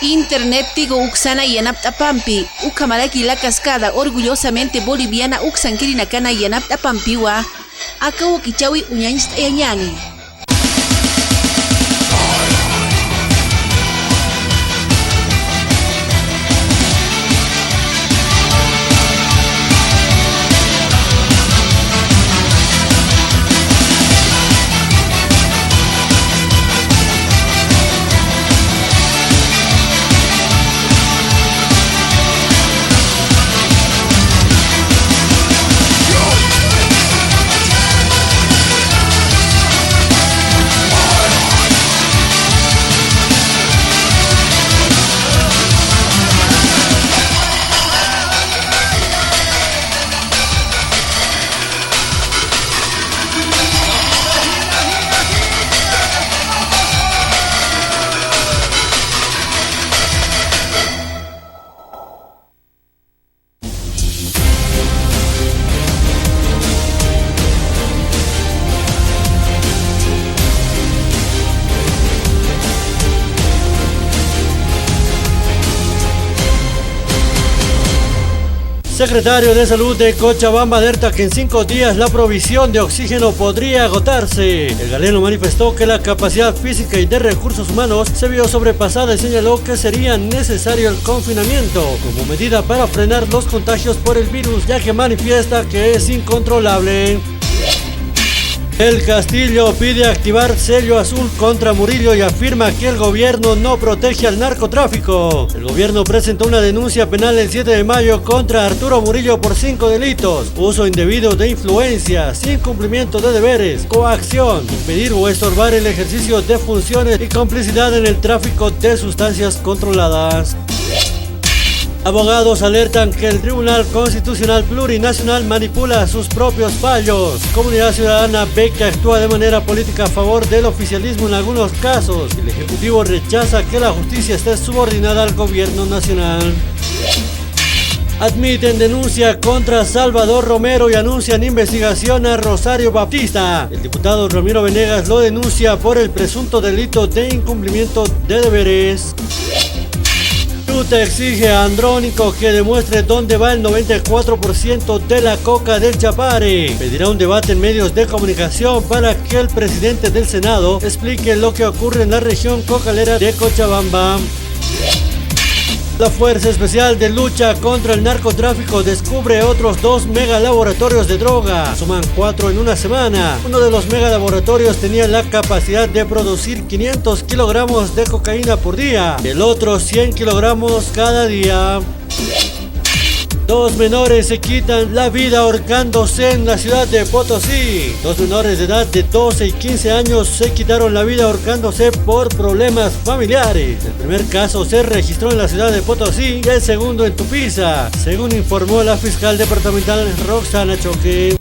Internet tigo uksana yanaptapampi, ukamaraki la cascada orgullosamente boliviana uksankirinakana yanaptapampiwa, akawo kichawi uñanchta yañani. Secretario de Salud de Cochabamba alerta que en 5 días la provisión de oxígeno podría agotarse. El galeno manifestó que la capacidad física y de recursos humanos se vio sobrepasada y señaló que sería necesario el confinamiento como medida para frenar los contagios por el virus, ya que manifiesta que es incontrolable. El Castillo pide activar sello azul contra Murillo y afirma que el gobierno no protege al narcotráfico. El gobierno presentó una denuncia penal el 7 de mayo contra Arturo Murillo por 5 delitos: uso indebido de influencias, incumplimiento de deberes, coacción, impedir o estorbar el ejercicio de funciones y complicidad en el tráfico de sustancias controladas. Abogados alertan que el Tribunal Constitucional Plurinacional manipula sus propios fallos. Comunidad Ciudadana ve que actúa de manera política a favor del oficialismo en algunos casos. El Ejecutivo rechaza que la justicia esté subordinada al gobierno nacional. Admiten denuncia contra Salvador Romero y anuncian investigación a Rosario Baptista. El diputado Ramiro Venegas lo denuncia por el presunto delito de incumplimiento de deberes. Ruta exige a Andrónico que demuestre dónde va el 94% de la coca del Chapare. Pedirá un debate en medios de comunicación para que el presidente del Senado explique lo que ocurre en la región cocalera de Cochabamba. La Fuerza Especial de Lucha contra el Narcotráfico descubre otros 2 megalaboratorios de droga. Suman 4 en una semana. Uno de los megalaboratorios tenía la capacidad de producir 500 kilogramos de cocaína por día. El otro 100 kilogramos cada día. 2 menores se quitan la vida ahorcándose en la ciudad de Potosí. 2 menores de edad de 12 y 15 años se quitaron la vida ahorcándose por problemas familiares. El primer caso se registró en la ciudad de Potosí y el segundo en Tupiza, según informó la fiscal departamental Roxana Choque.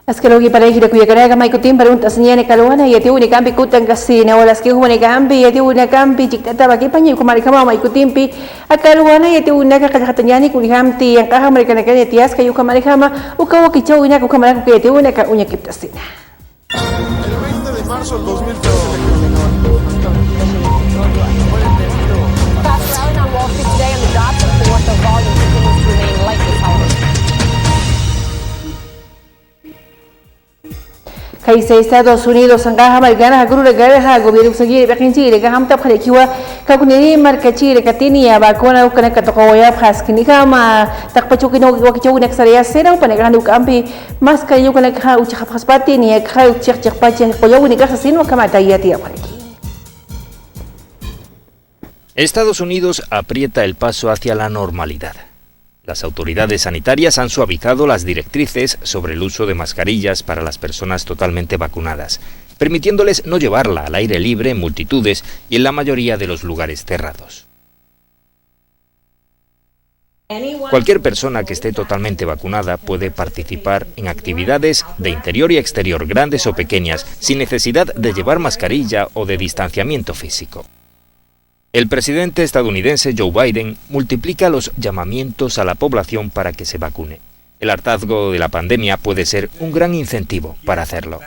Askalogi para hira kuya karaga may kutim paruntas niya ni kaluana yati uni kampi kutang kasi na walas ki humani kampi yati una kampi jiktata bagi panyi kumari kama may kutimpi akaluana yati una kakatanya ni kuni kamti yang kahamari kana kana tias kayu kamari kama ukawa kichau ina kukamari kuyati una ka unya kiptasina. El 20 de marzo del 2013 Kaisa Estados Unidos ang kahamalgana haguro garaha gobierno sagiri bakinchi le kaham tap khale kiwa kakunini markachi le katini ya bakona ukana katokawaya phaskini kama takpachukino wakichu naksariya sera upanegrando kampi mas kayo kana kha ucha phaspati ni kha uchak chakpachi koyo ni kasa sino kama tayati apareki. Estados Unidos aprieta el paso hacia la normalidad. Las autoridades sanitarias han suavizado las directrices sobre el uso de mascarillas para las personas totalmente vacunadas, permitiéndoles no llevarla al aire libre en multitudes y en la mayoría de los lugares cerrados. Cualquier persona que esté totalmente vacunada puede participar en actividades de interior y exterior, grandes o pequeñas, sin necesidad de llevar mascarilla o de distanciamiento físico. El presidente estadounidense Joe Biden multiplica los llamamientos a la población para que se vacune. El hartazgo de la pandemia puede ser un gran incentivo para hacerlo.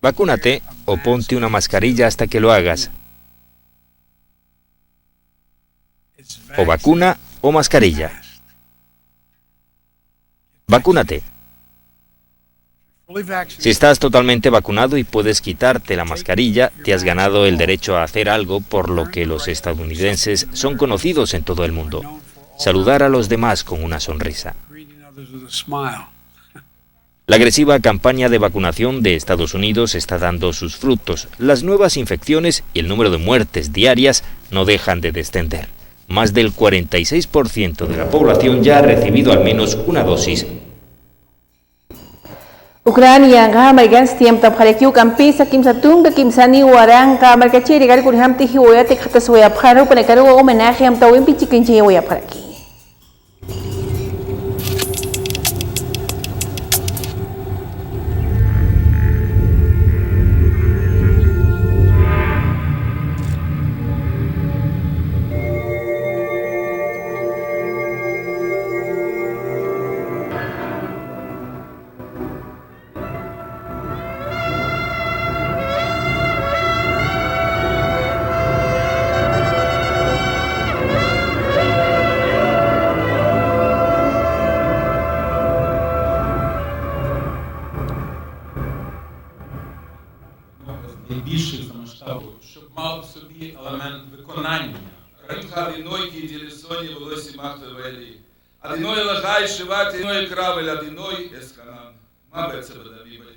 Vacúnate o ponte una mascarilla hasta que lo hagas. O vacuna o mascarilla. Vacúnate. Si estás totalmente vacunado y puedes quitarte la mascarilla, te has ganado el derecho a hacer algo por lo que los estadounidenses son conocidos en todo el mundo: saludar a los demás con una sonrisa. La agresiva campaña de vacunación de Estados Unidos está dando sus frutos. Las nuevas infecciones y el número de muertes diarias no dejan de descender. Más del 46% de la población ya ha recibido al menos una dosis. Ucrania ngahamarigan stiam tapkhalekiu kampi sakim satung kim sani warang kamarkachi regal kurhamti hiwaya tekhataswaya pharo panekaru homenaje am tawin pichikinche hiwaya pharaki. Найбільших масштабу, щоб мав в собі елемент виконання. Римха війною ділі соні волосі махтовелі. Адиною лагай шивати, адиною кравель, адиною есканан. Мабе це буде бібелі.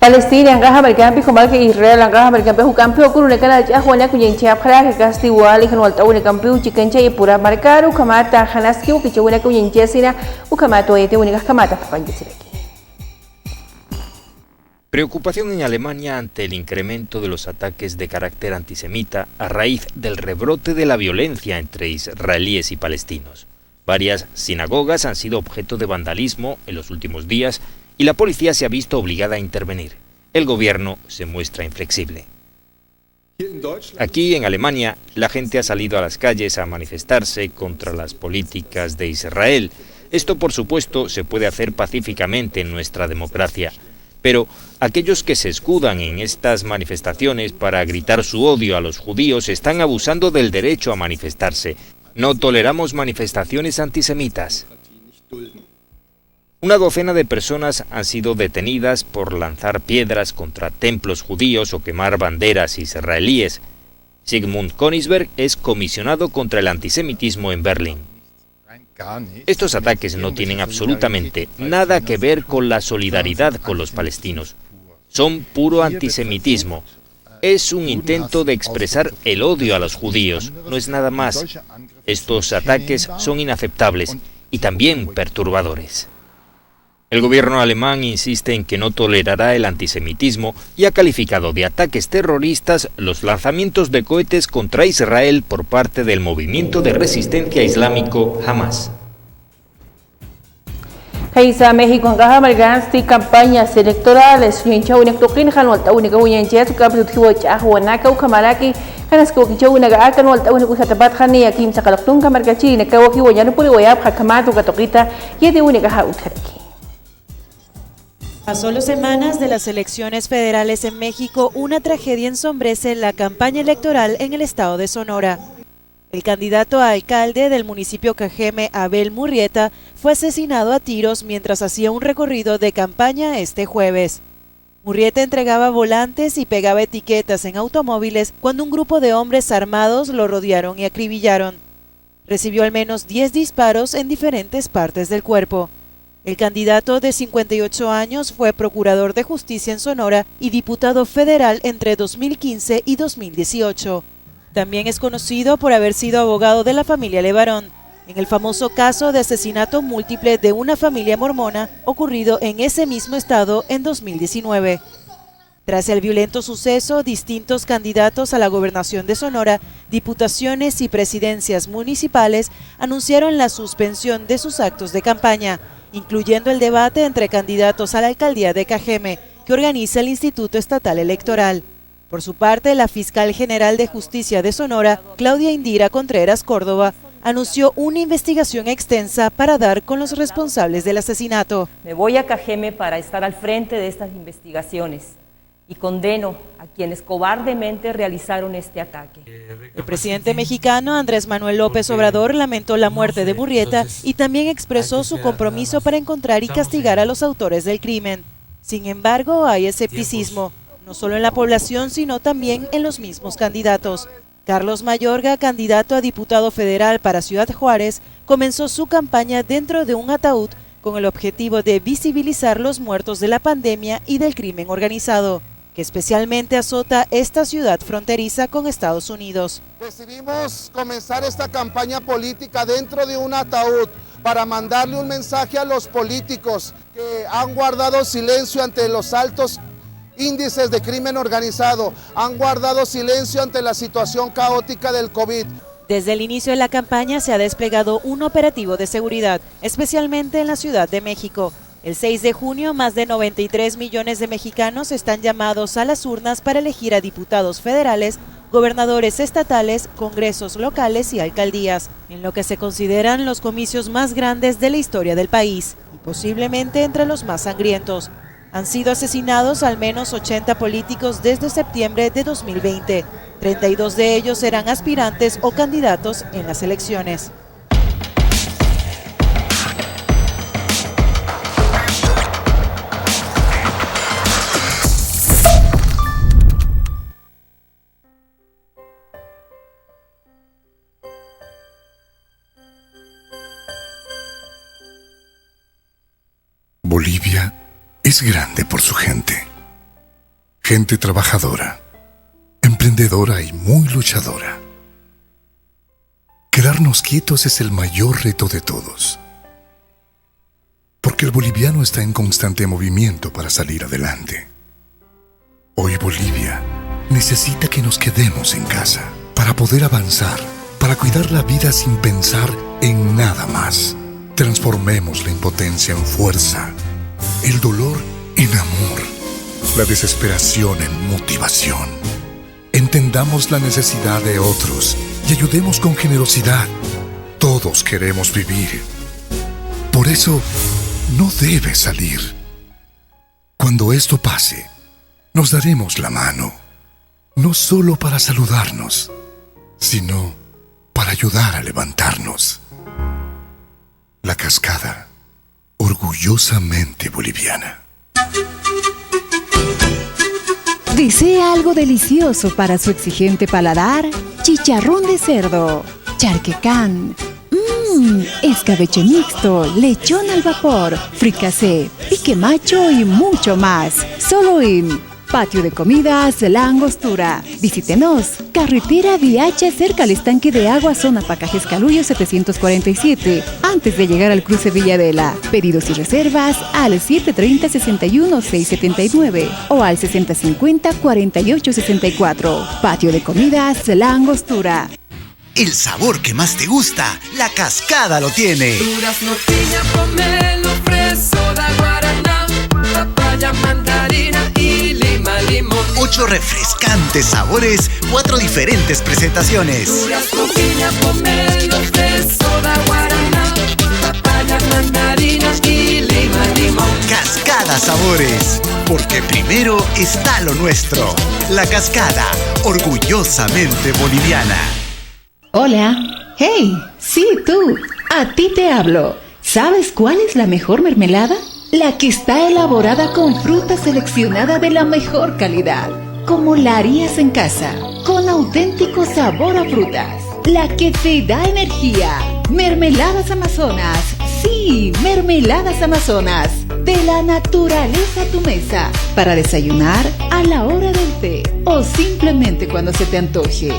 Palestina ngahamarigan pi kumal ke Israel ngahamarigan pi hukampi okuru nekala jahwana kuyencha phara ke gasti wali khanwal tawne kampi chikencha e pura markaru kamata khanaski u kichuna kuyencha sina u kamato ete unika kamata papanjisireki. Preocupación en Alemania ante el incremento de los ataques de carácter antisemita a raíz del rebrote de la violencia entre israelíes y palestinos. Varias sinagogas han sido objeto de vandalismo en los últimos días y la policía se ha visto obligada a intervenir. El gobierno se muestra inflexible. Aquí, en Alemania, la gente ha salido a las calles a manifestarse contra las políticas de Israel. Esto, por supuesto, se puede hacer pacíficamente en nuestra democracia. Pero aquellos que se escudan en estas manifestaciones para gritar su odio a los judíos están abusando del derecho a manifestarse. No toleramos manifestaciones antisemitas. Una docena de personas han sido detenidas por lanzar piedras contra templos judíos o quemar banderas israelíes. Sigmund Königsberg es comisionado contra el antisemitismo en Berlín. Estos ataques no tienen absolutamente nada que ver con la solidaridad con los palestinos. Son puro antisemitismo. Es un intento de expresar el odio a los judíos, no es nada más. Estos ataques son inaceptables y también perturbadores. El gobierno alemán insiste en que no tolerará el antisemitismo y ha calificado de ataques terroristas los lanzamientos de cohetes contra Israel por parte del movimiento de resistencia islámico Hamas. Kaisa México ngahamarigan sti campañas electorales yincha unik tokin khanwal tawnika uyencha sukabut hiwacha ahwanaka ukamaraki kanasko kichawna ga akanwal tawnika usatabat khani akim sakalaktung kamarkachi nakawaki wanyanu puri wayab hakamatu katokita yede unika hautharaki. A solo semanas de las elecciones federales en México, una tragedia ensombrece la campaña electoral en el estado de Sonora. El candidato a alcalde del municipio Cajeme, Abel Murrieta, fue asesinado a tiros mientras hacía un recorrido de campaña este jueves. Murrieta entregaba volantes y pegaba etiquetas en automóviles cuando un grupo de hombres armados lo rodearon y acribillaron. Recibió al menos 10 disparos en diferentes partes del cuerpo. El candidato de 58 años fue procurador de justicia en Sonora y diputado federal entre 2015 y 2018. También es conocido por haber sido abogado de la familia Levarón, en el famoso caso de asesinato múltiple de una familia mormona ocurrido en ese mismo estado en 2019. Tras el violento suceso, distintos candidatos a la gobernación de Sonora, diputaciones y presidencias municipales anunciaron la suspensión de sus actos de campaña, incluyendo el debate entre candidatos a la alcaldía de Cajeme, que organiza el Instituto Estatal Electoral. Por su parte, la fiscal general de Justicia de Sonora, Claudia Indira Contreras Córdoba, anunció una investigación extensa para dar con los responsables del asesinato. Me voy a Cajeme para estar al frente de estas investigaciones y condeno a quienes cobardemente realizaron este ataque. El presidente mexicano Andrés Manuel López Obrador lamentó la muerte de Murrieta y también expresó su compromiso para encontrar y castigar a los autores del crimen. Sin embargo, hay escepticismo, no solo en la población, sino también en los mismos candidatos. Carlos Mayorga, candidato a diputado federal para Ciudad Juárez, comenzó su campaña dentro de un ataúd con el objetivo de visibilizar los muertos de la pandemia y del crimen organizado, que especialmente azota esta ciudad fronteriza con Estados Unidos. Decidimos comenzar esta campaña política dentro de un ataúd para mandarle un mensaje a los políticos que han guardado silencio ante los altos índices de crimen organizado, han guardado silencio ante la situación caótica del COVID. Desde el inicio de la campaña se ha desplegado un operativo de seguridad, especialmente en la Ciudad de México. El 6 de junio, más de 93 millones de mexicanos están llamados a las urnas para elegir a diputados federales, gobernadores estatales, congresos locales y alcaldías, en lo que se consideran los comicios más grandes de la historia del país y posiblemente entre los más sangrientos. Han sido asesinados al menos 80 políticos desde septiembre de 2020. 32 de ellos serán aspirantes o candidatos en las elecciones. Bolivia es grande por su gente. Gente trabajadora, emprendedora y muy luchadora. Quedarnos quietos es el mayor reto de todos. Porque el boliviano está en constante movimiento para salir adelante. Hoy Bolivia necesita que nos quedemos en casa para poder avanzar, para cuidar la vida sin pensar en nada más. Transformemos la impotencia en fuerza, el dolor en amor, la desesperación en motivación. Entendamos la necesidad de otros y ayudemos con generosidad. Todos queremos vivir. Por eso, no debes salir. Cuando esto pase, nos daremos la mano, no solo para saludarnos, sino para ayudar a levantarnos. La Cascada, orgullosamente boliviana. ¿Desea algo delicioso para su exigente paladar? Chicharrón de cerdo, charquecán, escabeche mixto, lechón al vapor, fricasé, pique macho y mucho más. Solo en Patio de Comidas La Angostura. Visítenos. Carretera Viacha, cerca al estanque de agua, zona Pacajes Caluyo 747. Antes de llegar al cruce Villadela. Pedidos y reservas al 730-61-679 o al 6050-4864. Patio de Comidas La Angostura. El sabor que más te gusta, La Cascada lo tiene. Durazno, piña, pomelo, fresa, guaraná, papaya, mandarina y lima, limón. 8 refrescantes sabores, 4 diferentes presentaciones. Durazno, piña, pomelo, fresa, guaraná, papaya, mandarina y lima, limón. Cascada Sabores, porque primero está lo nuestro. La Cascada, orgullosamente boliviana. Hola. Hey, sí, tú. A ti te hablo. ¿Sabes cuál es la mejor mermelada? La que está elaborada con fruta seleccionada de la mejor calidad, como la harías en casa, con auténtico sabor a frutas. La que te da energía. Mermeladas Amazonas. Sí, Mermeladas Amazonas. De la naturaleza a tu mesa. Para desayunar, a la hora del té o simplemente cuando se te antoje.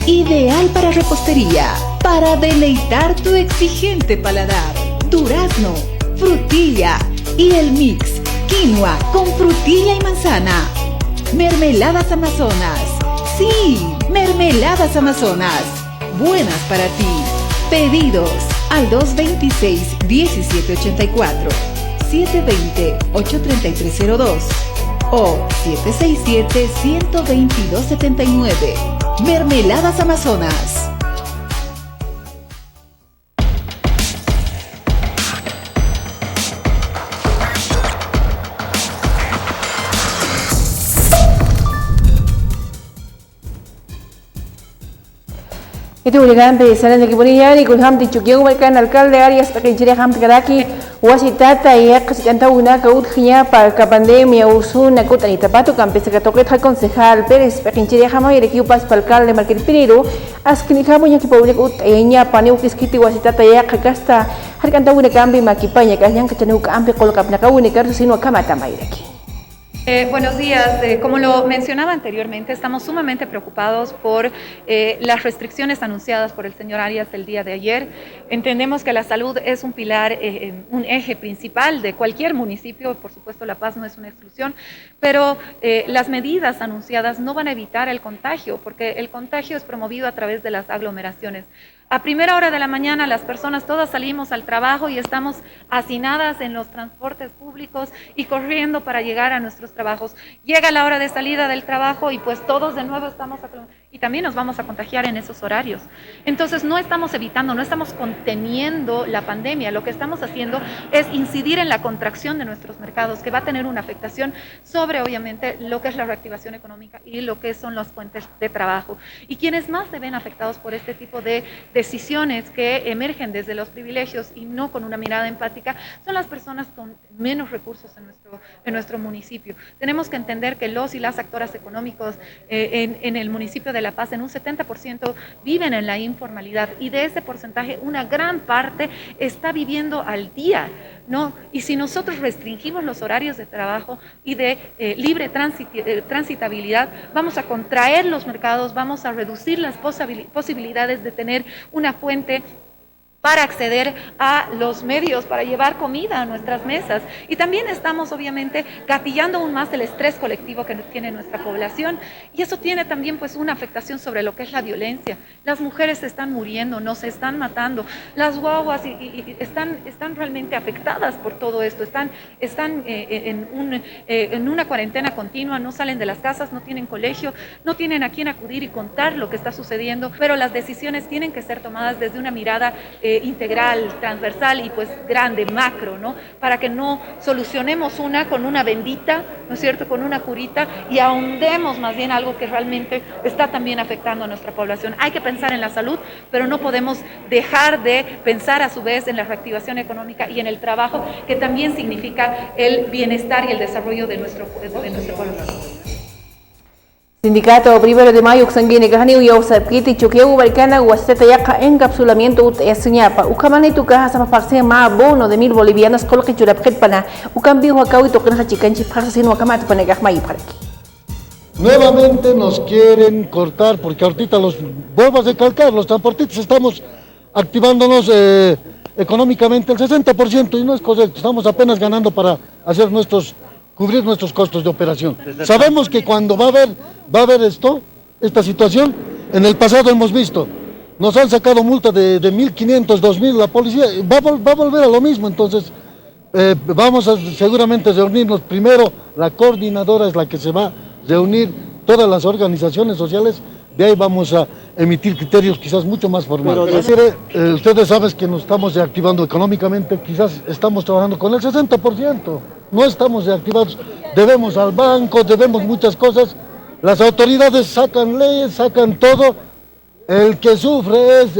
Ideal para repostería, para deleitar tu exigente paladar. Durazno, frutilla y el mix quinoa con frutilla y manzana. Mermeladas Amazonas. Sí, mermeladas Amazonas. Buenas para ti. Pedidos al 226-1784, 720-83302 o 767-12279. Mermeladas Amazonas. Itu uligan pesanan de Kibuniyani kun ham tichukyo merkan alcalde Arias pekinchire ham tegadaki wasitata ya kasikanta una kaut khia para ka pandemia usuna kutani tapatu campesa ka toket ha concejal Pérez pekinchire ham ay rekiu pas alcalde Marquil Pinero askini hamu nya ki public ut enya pani ukiskiti wasitata ya kakasta harkanta una kambi makipanya kahyan kachanu kambi kolkap na kawuni karsu sino kamata maireki. Buenos días. Como lo mencionaba anteriormente, estamos sumamente preocupados por las restricciones anunciadas por el señor Arias el día de ayer. Entendemos que la salud es un pilar, un eje principal de cualquier municipio. Por supuesto, La Paz no es una exclusión, pero las medidas anunciadas no van a evitar el contagio, porque el contagio es promovido a través de las aglomeraciones. A primera hora de la mañana las personas todas salimos al trabajo y estamos hacinadas en los transportes públicos y corriendo para llegar a nuestros trabajos. Llega la hora de salida del trabajo y pues todos de nuevo estamos y también nos vamos a contagiar en esos horarios. Entonces no estamos evitando, no estamos conteniendo la pandemia, lo que estamos haciendo es incidir en la contracción de nuestros mercados, que va a tener una afectación sobre obviamente lo que es la reactivación económica y lo que son las fuentes de trabajo. Y quienes más se ven afectados por este tipo de decisiones que emergen desde los privilegios y no con una mirada empática son las personas con menos recursos en nuestro municipio. Tenemos que entender que los y las actoras económicos en el municipio de La Paz en un 70% viven en la informalidad y de ese porcentaje una gran parte está viviendo al día, ¿no? Y si nosotros restringimos los horarios de trabajo y de libre transitabilidad, vamos a contraer los mercados, vamos a reducir las posibilidades de tener una fuente para acceder a los medios, para llevar comida a nuestras mesas. Y también estamos obviamente gatillando aún más el estrés colectivo que tiene nuestra población y eso tiene también pues una afectación sobre lo que es la violencia. Las mujeres se están muriendo, no se están matando, las guaguas están realmente afectadas por todo esto, están en una cuarentena continua, no salen de las casas, no tienen colegio, no tienen a quién acudir y contar lo que está sucediendo, pero las decisiones tienen que ser tomadas desde una mirada integral, transversal y pues grande, macro, ¿no? Para que no solucionemos una con una bendita, ¿no es cierto?, con una curita y ahondemos más bien algo que realmente está también afectando a nuestra población. Hay que pensar en la salud, pero no podemos dejar de pensar a su vez en la reactivación económica y en el trabajo, que también significa el bienestar y el desarrollo de nuestro pueblo. Sindicato 1 de Mayo Xangini Kahani Uyosap Kiti Chukeu Barcana Waseta Yaka encapsulamiento Uteasiñapa Ukamani Tukaha Sapapakse Ma bono de 1000 bolivianos Kolki Churapjet Pana Ukambi Huakau y Tokenha Chicanchi Pasasin Wakamat Panegahmai Paraki. Nuevamente nos quieren cortar porque ahorita los vuelvo a recalcar, los transportistas estamos activándonos económicamente el 60% y no es correcto, estamos apenas ganando para hacer cubrir nuestros costos de operación. Sabemos que cuando va a haber esta situación, en el pasado hemos visto, nos han sacado multa de 1.500, 2.000, la policía va a volver a lo mismo, entonces vamos a seguramente reunirnos, primero la coordinadora es la que se va a reunir todas las organizaciones sociales, de ahí vamos a emitir criterios quizás mucho más formales. Ustedes saben que nos estamos reactivando económicamente, quizás estamos trabajando con el 60%, no estamos reactivados, debemos al banco, debemos muchas cosas, las autoridades sacan leyes, sacan todo, el que sufre es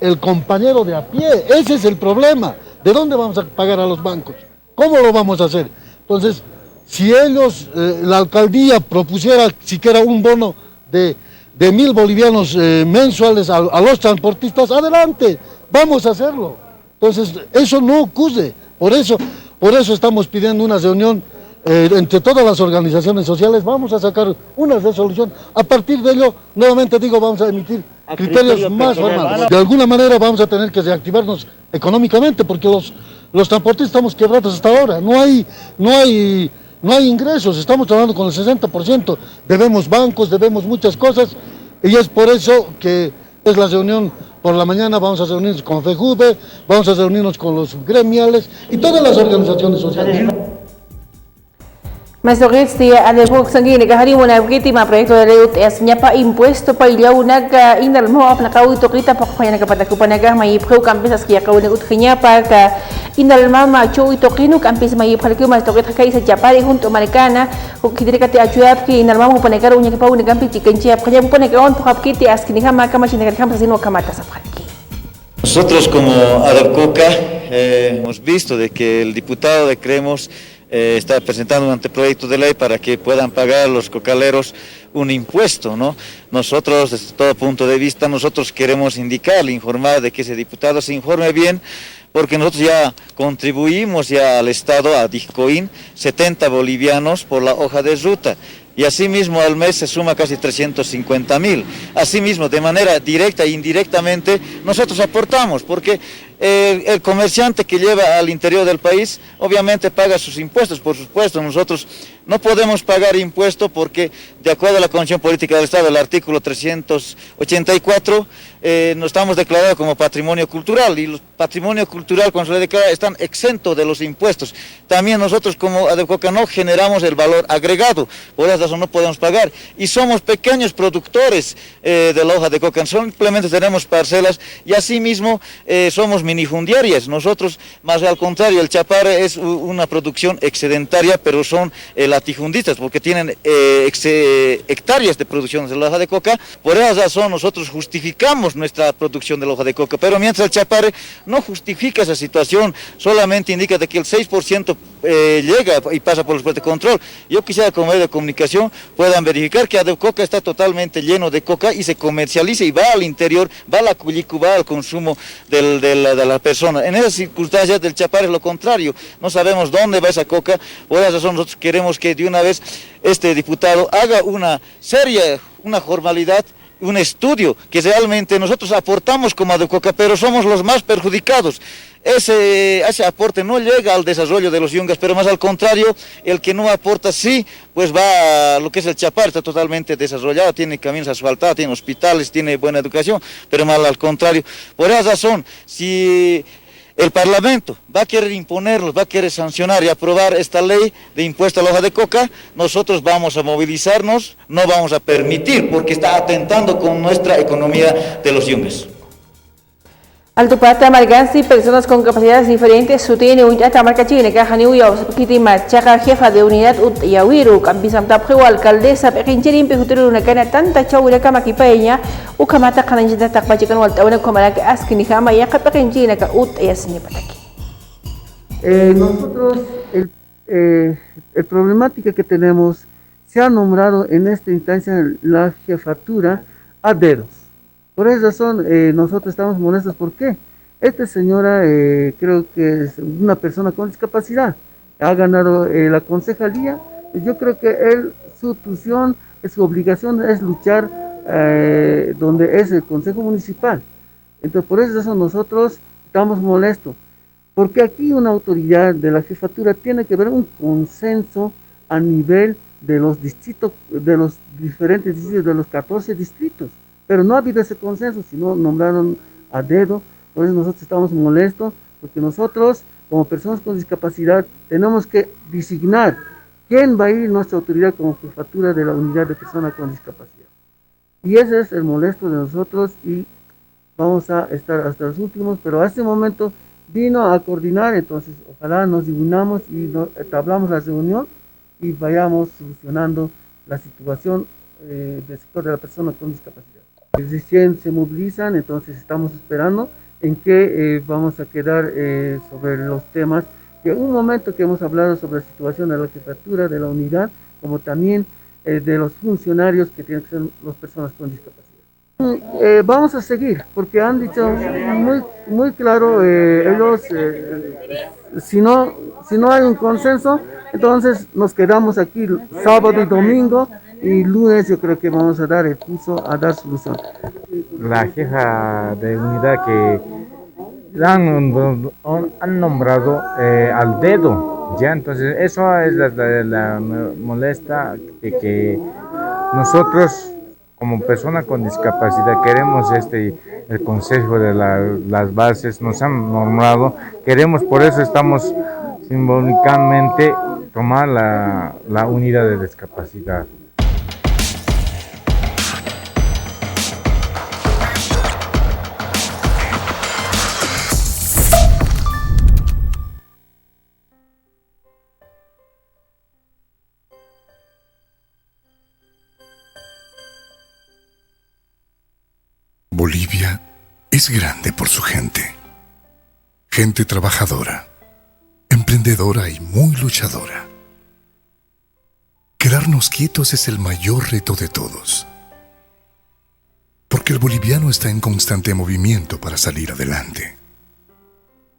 el compañero de a pie, ese es el problema, ¿de dónde vamos a pagar a los bancos? ¿Cómo lo vamos a hacer? Entonces, si ellos, la alcaldía propusiera siquiera un bono de 1.000 bolivianos mensuales a los transportistas, adelante, vamos a hacerlo. Entonces, eso no ocurre, por eso estamos pidiendo una reunión entre todas las organizaciones sociales, vamos a sacar una resolución, a partir de ello, nuevamente digo, vamos a emitir criterios más formales. De alguna manera vamos a tener que reactivarnos económicamente, porque los transportistas estamos quebrados hasta ahora, no hay ingresos, estamos trabajando con el 60%, debemos bancos, debemos muchas cosas, y es por eso que es la reunión por la mañana. Vamos a reunirnos con FEJUVE, vamos a reunirnos con los gremiales y todas las organizaciones sociales. Mas adepok sangi nagahariwan na vítima proyecto de ley UTS nya pa impuesto pa ilaw indal mo ap nakaw ito kita pa kaya nagapatakupan naga may pro campus kaya kaw na utkinya pa ka indal mama cho ito kinu campus may palkiw mas tokit kay sa Japari junto Americana kung kidiri kati achuap ki indal mama panekar unya pa unya gampi chicken chip kaya mo panekaon pa kiti askini kama kama chinagari kama sino kamata sa palki. Nosotros como ADEPCOCA hemos visto de que el diputado de Creemos está presentando un anteproyecto de ley para que puedan pagar los cocaleros un impuesto, ¿no? Nosotros, desde todo punto de vista, nosotros queremos indicarle, informar de que ese diputado se informe bien, porque nosotros ya contribuimos ya al Estado, a DIJCOIN, 70 bolivianos por la hoja de ruta. Y asimismo al mes se suma casi 350.000. Asimismo, de manera directa e indirectamente, nosotros aportamos, porque el comerciante que lleva al interior del país, obviamente paga sus impuestos, por supuesto. Nosotros no podemos pagar impuesto porque, de acuerdo a la Constitución Política del Estado, el artículo 384, no estamos declarados como patrimonio cultural, y el patrimonio cultural, cuando se le declara, están exentos de los impuestos. También nosotros como ADEPCOCA no generamos el valor agregado, por esa razón no podemos pagar, y somos pequeños productores de la hoja de coca, simplemente tenemos parcelas, y asimismo somos minifundiarias. Nosotros, más al contrario, el Chapare es una producción excedentaria, pero son latifundistas, porque tienen hectáreas de producción de la hoja de coca. Por esa razón nosotros justificamos nuestra producción de la hoja de coca, pero mientras el Chapare no justifica esa situación, solamente indica de que el 6% llega y pasa por los puestos de control. Yo quisiera, como medio de comunicación, puedan verificar que ADEPCOCA está totalmente lleno de coca y se comercializa y va al interior, va a la culicu, va al consumo de la persona. En esas circunstancias del Chapare es lo contrario, no sabemos dónde va esa coca. Por esa razón nosotros queremos que de una vez este diputado haga una formalidad, un estudio, que realmente nosotros aportamos como ADEPCOCA, pero somos los más perjudicados. Ese aporte no llega al desarrollo de los yungas, pero más al contrario, el que no aporta sí, pues va a lo que es el Chapare, está totalmente desarrollado, tiene caminos asfaltados, tiene hospitales, tiene buena educación, pero más al contrario. Por esa razón, si el Parlamento va a querer imponerlos, va a querer sancionar y aprobar esta ley de impuesto a la hoja de coca, nosotros vamos a movilizarnos, no vamos a permitir, porque está atentando con nuestra economía de los yungas. Alto Pata Margansi, personas con capacidades diferentes, su tiene un yata marca chile, que ha niuya, Kitima, Chaca, jefa de unidad Yawiru, Cambisam Taprio, alcaldesa, Pekincherin, Pejuturu, una cana tanta chaura cama kipeña, Ukamata Kanajita Takpachikan, una comara que Askinihama, Yaka Pekinchina, Yasni Pataki. Nosotros, el problemática que tenemos, se ha nombrado en esta instancia la jefatura a dedos. Por esa razón nosotros estamos molestos. ¿Por qué? Esta señora creo que es una persona con discapacidad, ha ganado la concejalía. Yo creo que su función, su obligación es luchar donde es el Consejo Municipal. Entonces por esa razón nosotros estamos molestos, porque aquí una autoridad de la jefatura tiene que ver un consenso a nivel de los distritos, de los diferentes distritos, de los 14 distritos. Pero no ha habido ese consenso, sino nombraron a dedo. Por eso nosotros estamos molestos, porque nosotros, como personas con discapacidad, tenemos que designar quién va a ir nuestra autoridad como jefatura de la unidad de personas con discapacidad. Y ese es el molesto de nosotros, y vamos a estar hasta los últimos, pero a este momento vino a coordinar. Entonces ojalá nos reunamos y entablamos la reunión y vayamos solucionando la situación del sector de la persona con discapacidad. Recién se movilizan, entonces estamos esperando en qué vamos a quedar sobre los temas, que un momento que hemos hablado sobre la situación de la jefatura de la unidad, como también de los funcionarios que tienen que ser las personas con discapacidad. Vamos a seguir, porque han dicho muy claro, ellos, si no hay un consenso, entonces nos quedamos aquí sábado y domingo, y lunes yo creo que vamos a dar el curso, a dar solución. La jefa de unidad que han nombrado al dedo, ya, entonces eso es la molesta de que nosotros como persona con discapacidad queremos el consejo de las bases nos han nombrado, queremos, por eso estamos simbólicamente tomar la unidad de discapacidad. Bolivia es grande por su gente. Gente trabajadora, emprendedora y muy luchadora. Quedarnos quietos es el mayor reto de todos. Porque el boliviano está en constante movimiento para salir adelante.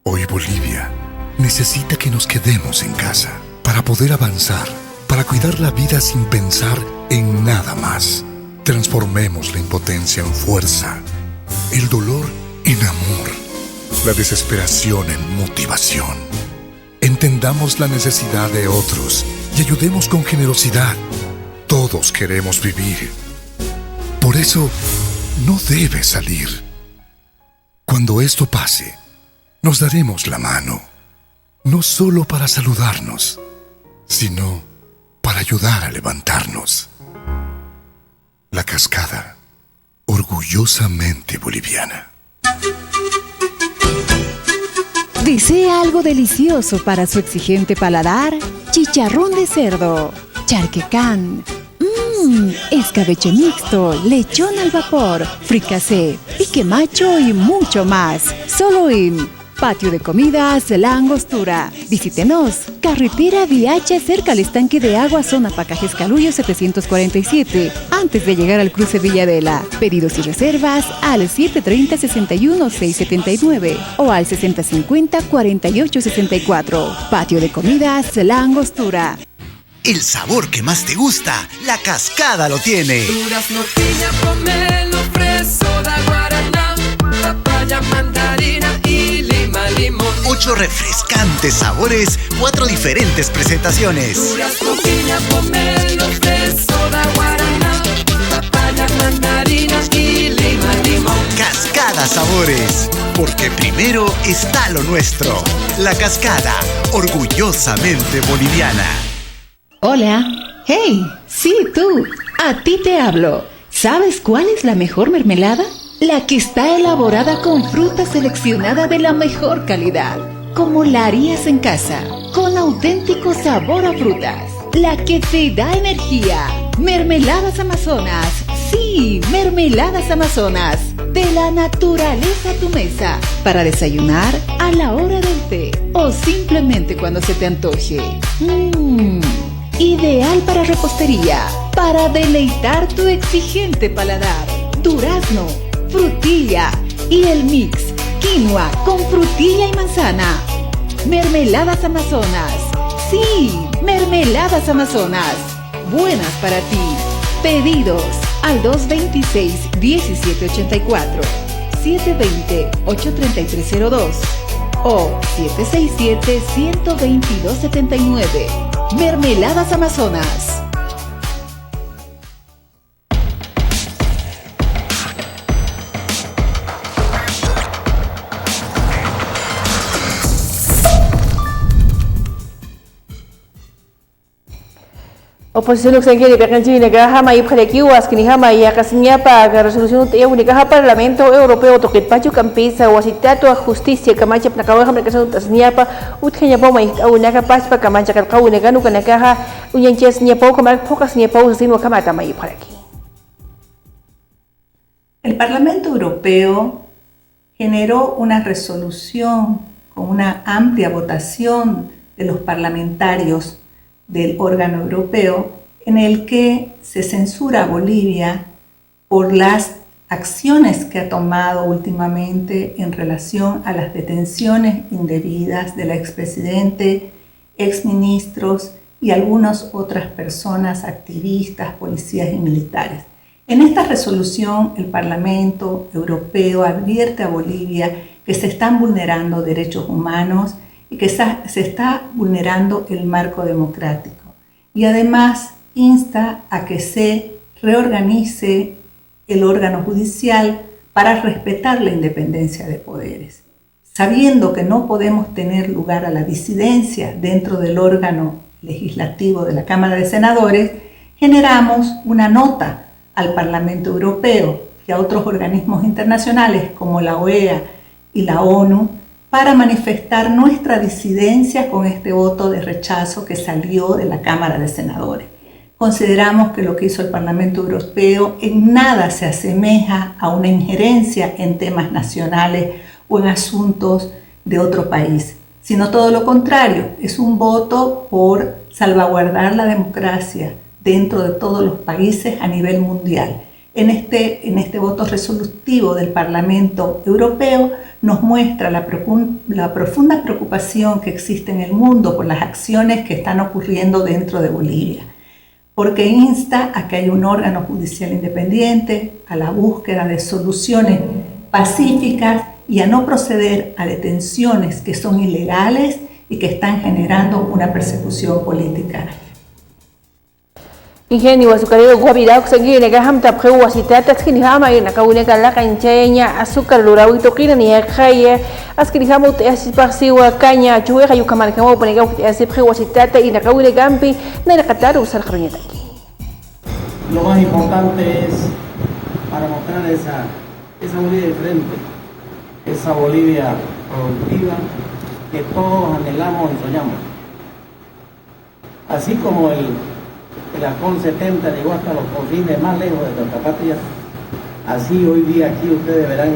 Hoy Bolivia necesita que nos quedemos en casa para poder avanzar, para cuidar la vida sin pensar en nada más. Transformemos la impotencia en fuerza, el dolor en amor, la desesperación en motivación. Entendamos la necesidad de otros y ayudemos con generosidad. Todos queremos vivir. Por eso, no debe salir. Cuando esto pase, nos daremos la mano, no solo para saludarnos, sino para ayudar a levantarnos. La Cascada, orgullosamente boliviana. ¿Desea algo delicioso para su exigente paladar? Chicharrón de cerdo, charquecán, escabeche mixto, lechón al vapor, fricasé, pique macho y mucho más. Solo en Patio de Comidas La Angostura. Visítenos. Carretera Viacha, cerca al estanque de agua, zona Pacajes Caluyo 747, antes de llegar al cruce Villadela. Pedidos y reservas al 730-61-679 o al 6050-4864. Patio de Comidas La Angostura. El sabor que más te gusta, La Cascada lo tiene. Durazno, piña, pomelo, soda, guaraná, papaya, mandarina y lima, limón. 8 refrescantes sabores, 4 diferentes presentaciones. Durazno, piña, pomelo, soda, guaraná, papaya, mandarina y lima, limón. Cascada Sabores, porque primero está lo nuestro. La Cascada, orgullosamente boliviana. Hola. Hey, sí, tú. A ti te hablo. ¿Sabes cuál es la mejor mermelada? La que está elaborada con fruta seleccionada de la mejor calidad, como la harías en casa, con auténtico sabor a frutas. La que te da energía. Mermeladas Amazonas. Sí, Mermeladas Amazonas. De la naturaleza a tu mesa. Para desayunar, a la hora del té o simplemente cuando se te antoje. Ideal para repostería, para deleitar tu exigente paladar. Durazno, frutilla y el mix quinoa con frutilla y manzana. Mermeladas Amazonas. Sí, Mermeladas Amazonas. Buenas para ti. Pedidos al 226-1784, 720-83302 o 767-12279. Mermeladas Amazonas. Oposición Uxanguiri, Pecanchi, Negahama y Parequiwas, Kinihama y Acasiñapa, resolución Eunicaja Parlamento Europeo, Toquetpacho Campisa, Wasitato a Justicia, Camacha, Nacabaja, Mercasón, Tasniapa, Utkeñapoma y Aunaca Paspa, Camacha, Calcau, Neganu, Canacaja, Uñanches, Niapo, Comac, Pocas, Niapo, Sino Camatama y por aquí. El Parlamento Europeo generó una resolución con una amplia votación de los parlamentarios del órgano europeo, en el que se censura a Bolivia por las acciones que ha tomado últimamente en relación a las detenciones indebidas del expresidente, exministros y algunas otras personas, activistas, policías y militares. En esta resolución, el Parlamento Europeo advierte a Bolivia que se están vulnerando derechos humanos y que se está vulnerando el marco democrático. Y además insta a que se reorganice el órgano judicial para respetar la independencia de poderes. Sabiendo que no podemos tener lugar a la disidencia dentro del órgano legislativo de la Cámara de Senadores, generamos una nota al Parlamento Europeo y a otros organismos internacionales como la OEA y la ONU para manifestar nuestra disidencia con este voto de rechazo que salió de la Cámara de Senadores. Consideramos que lo que hizo el Parlamento Europeo en nada se asemeja a una injerencia en temas nacionales o en asuntos de otro país, sino todo lo contrario, es un voto por salvaguardar la democracia dentro de todos los países a nivel mundial. En este voto resolutivo del Parlamento Europeo nos muestra la profunda preocupación que existe en el mundo por las acciones que están ocurriendo dentro de Bolivia, porque insta a que haya un órgano judicial independiente, a la búsqueda de soluciones pacíficas y a no proceder a detenciones que son ilegales y que están generando una persecución política. Ingenio azucarero guabirao sangiri nega hamta phu wasitata skini hama ina kaune kala kanchenya azúcar lurau itokina ni khaya askini hama te asipasi wa kanya chue hayu kaman kama ponega asip phu wasitata ina kaune gampi na kataru usar khruñeta. Lo más importante es para mostrar esa Bolivia diferente, esa Bolivia productiva que todos anhelamos y soñamos. Así como el Alcón 70 llegó hasta los confines más lejos de nuestra patria, así hoy día aquí ustedes verán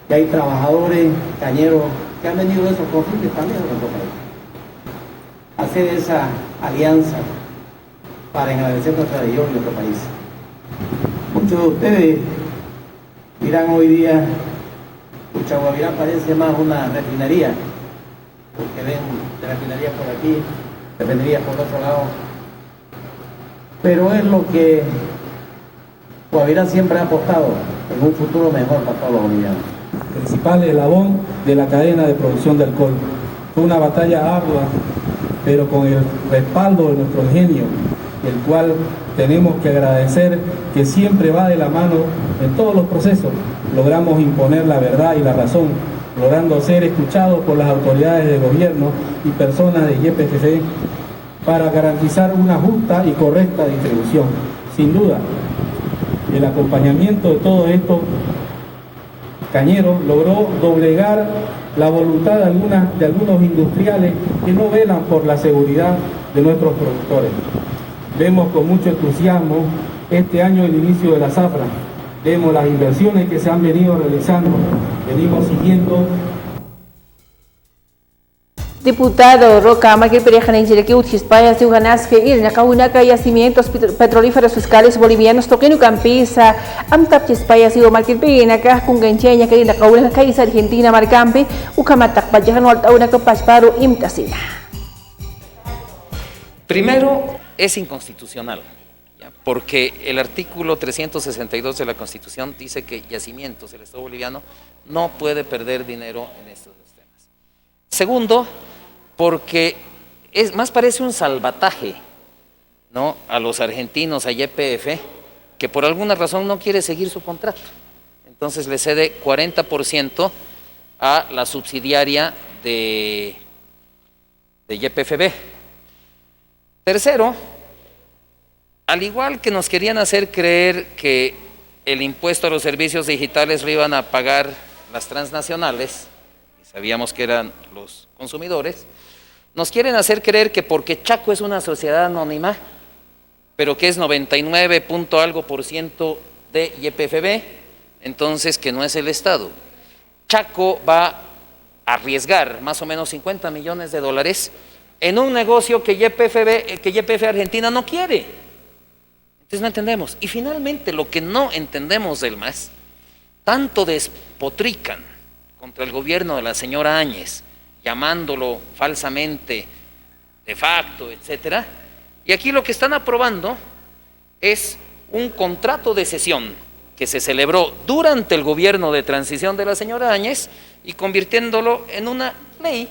que hay trabajadores cañeros que han venido de esos confines también de nuestro país. Hacer esa alianza para engrandecer nuestra región y nuestro país. Muchos de ustedes dirán hoy día, Guavirá parece más una refinería, porque ven refinerías por aquí, refinerías por otro lado, pero es lo que Guavirá siempre ha apostado en un futuro mejor para todos los bolivianos. Principal eslabón de la cadena de producción de alcohol. Fue una batalla ardua, pero con el respaldo de nuestro ingenio, el cual tenemos que agradecer que siempre va de la mano en todos los procesos. Logramos imponer la verdad y la razón, logrando ser escuchados por las autoridades de gobierno y personas de YPF para garantizar una justa y correcta distribución. Sin duda, el acompañamiento de todo esto cañero logró doblegar la voluntad de algunos industriales que no velan por la seguridad de nuestros productores. Vemos con mucho entusiasmo este año el inicio de la zafra. Vemos las inversiones que se han venido realizando, venimos siguiendo. Diputado Roca Marquil Pereja Nencheleque Uchispaña Ciuganas que ir Nacahunaca yacimientos petrolíferos fiscales bolivianos Toqueno Campisa Amtap Chispaya Ciu Marquil Pereja Kungencheña que ir Nacahunaca Caisa Argentina Marcampi Ucamatak Payajan Waltahunaca Pasparo Imtasina. Primero, es inconstitucional, ¿ya? Porque el artículo 362 de la Constitución dice que yacimientos, el Estado boliviano, no puede perder dinero en estos temas. Segundo, porque más parece un salvataje, ¿no?, a los argentinos, a YPF, que por alguna razón no quiere seguir su contrato. Entonces le cede 40% a la subsidiaria de YPFB. Tercero, al igual que nos querían hacer creer que el impuesto a los servicios digitales lo iban a pagar las transnacionales, y sabíamos que eran los consumidores, nos quieren hacer creer que porque Chaco es una sociedad anónima, pero que es 99 algo % de YPFB, entonces que no es el Estado. Chaco va a arriesgar más o menos $50 millones en un negocio que YPF Argentina no quiere. Entonces no entendemos. Y finalmente lo que no entendemos del MAS, tanto despotrican contra el gobierno de la señora Áñez, llamándolo falsamente de facto, etcétera. Y aquí lo que están aprobando es un contrato de cesión que se celebró durante el gobierno de transición de la señora Áñez y convirtiéndolo en una ley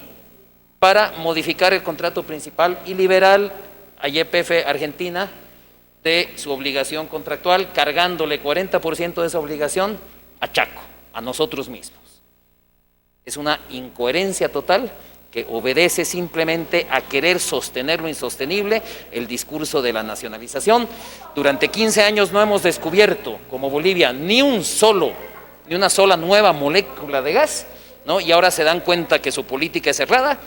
para modificar el contrato principal y liberar a YPF Argentina de su obligación contractual, cargándole 40% de esa obligación a Chaco, a nosotros mismos. Es una incoherencia total que obedece simplemente a querer sostener lo insostenible, el discurso de la nacionalización. Durante 15 años no hemos descubierto, como Bolivia, ni una sola nueva molécula de gas, ¿no? Y ahora se dan cuenta que su política es errada,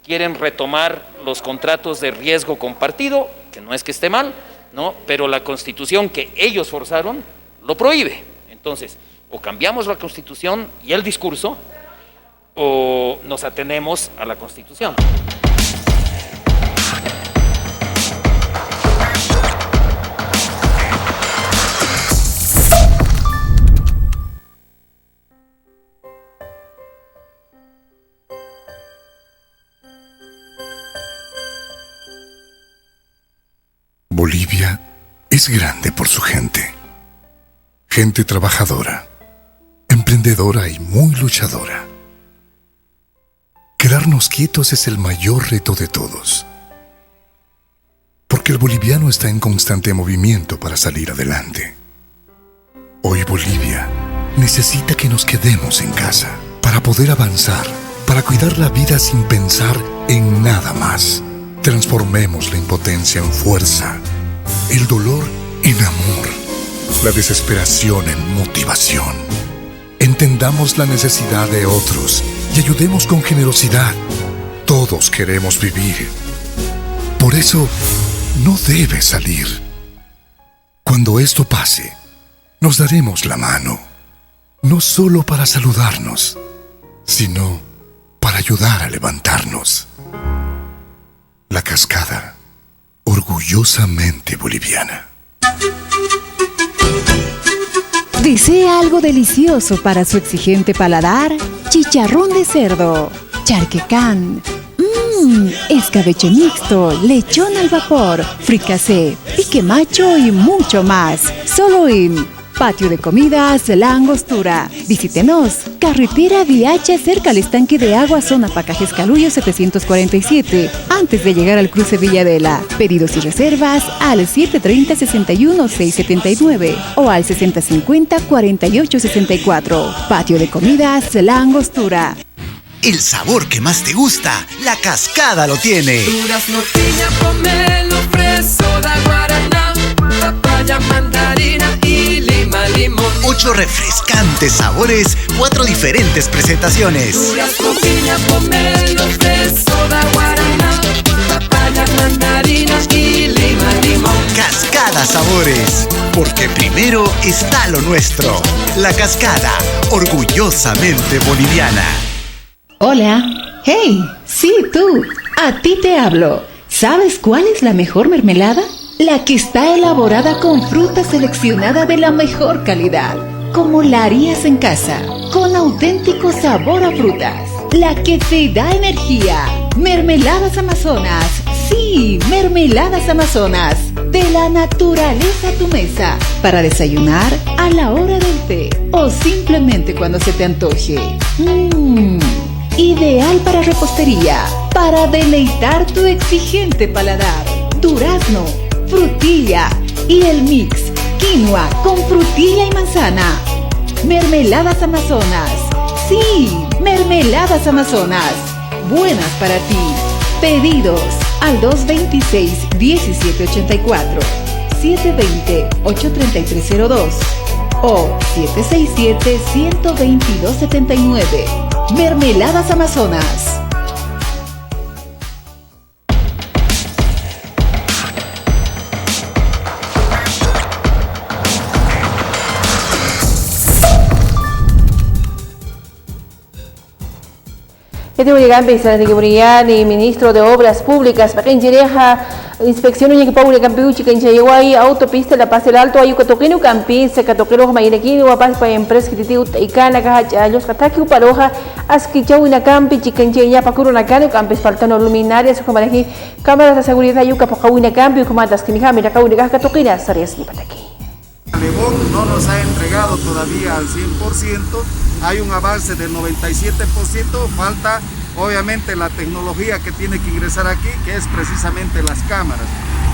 quieren retomar los contratos de riesgo compartido, que no es que esté mal, ¿no? Pero la Constitución que ellos forzaron lo prohíbe. Entonces, o cambiamos la Constitución y el discurso, o nos atenemos a la Constitución. Bolivia es grande por su gente. Gente trabajadora, emprendedora y muy luchadora. Quedarnos quietos es el mayor reto de todos. Porque el boliviano está en constante movimiento para salir adelante. Hoy Bolivia necesita que nos quedemos en casa para poder avanzar, para cuidar la vida sin pensar en nada más. Transformemos la impotencia en fuerza, el dolor en amor, la desesperación en motivación. Entendamos la necesidad de otros y ayudemos con generosidad. Todos queremos vivir. Por eso, no debe salir. Cuando esto pase, nos daremos la mano, no solo para saludarnos, sino para ayudar a levantarnos. La Cascada, orgullosamente boliviana. ¿Desea algo delicioso para su exigente paladar? Chicharrón de cerdo, charquecán, escabeche mixto, lechón al vapor, fricasé, pique macho y mucho más. Solo en Patio de Comidas La Angostura. Visítenos. Carretera Viacha, cerca al estanque de agua, zona Pacajes Caluyo 747, antes de llegar al cruce Villadela. Pedidos y reservas al 730-61-679 o al 6050-4864. Patio de Comidas La Angostura. El sabor que más te gusta, La Cascada lo tiene. Durazno, piña, pomelo, fresa, guaraná, papaya, mandarina y lima, limón. 8 refrescantes sabores, 4 diferentes presentaciones. Durazno, piña, pomelo, fresa, guaraná, papaya, mandarina y lima, limón. Cascada Sabores, porque primero está lo nuestro. La Cascada, orgullosamente boliviana. Hola. Hey, sí, tú. A ti te hablo. ¿Sabes cuál es la mejor mermelada? La que está elaborada con fruta seleccionada de la mejor calidad, como la harías en casa, con auténtico sabor a frutas. La que te da energía. Mermeladas Amazonas. Sí, Mermeladas Amazonas. De la naturaleza a tu mesa. Para desayunar, a la hora del té o simplemente cuando se te antoje. Ideal para repostería, para deleitar tu exigente paladar. Durazno, frutilla y el mix quinoa con frutilla y manzana. Mermeladas Amazonas. Sí, Mermeladas Amazonas. Buenas para ti. Pedidos al 226-1784, 720-83302 o 767-12279. Mermeladas Amazonas. Este Urigambe, Santiago ministro de Obras Públicas, para inspección y Paula Campiuchi, que en autopista La Paz del Alto, hay que toqueno campi, se catoquero Mayrequini, o Paz para empresa que te Icana, los Kataki, Paroja, Asquichau y Nakampi, Chicanchaya, Pacuro Nakano, Campes, Faltano Luminarias, como aquí, cámaras de seguridad, Yuca, Pacauina Campi, Comatas, Kinihami, Nakaunica, Catoquina, Sarias y Pataki. Lebón no nos ha entregado todavía al 100%, hay un avance del 97%, falta obviamente la tecnología que tiene que ingresar aquí, que es precisamente las cámaras.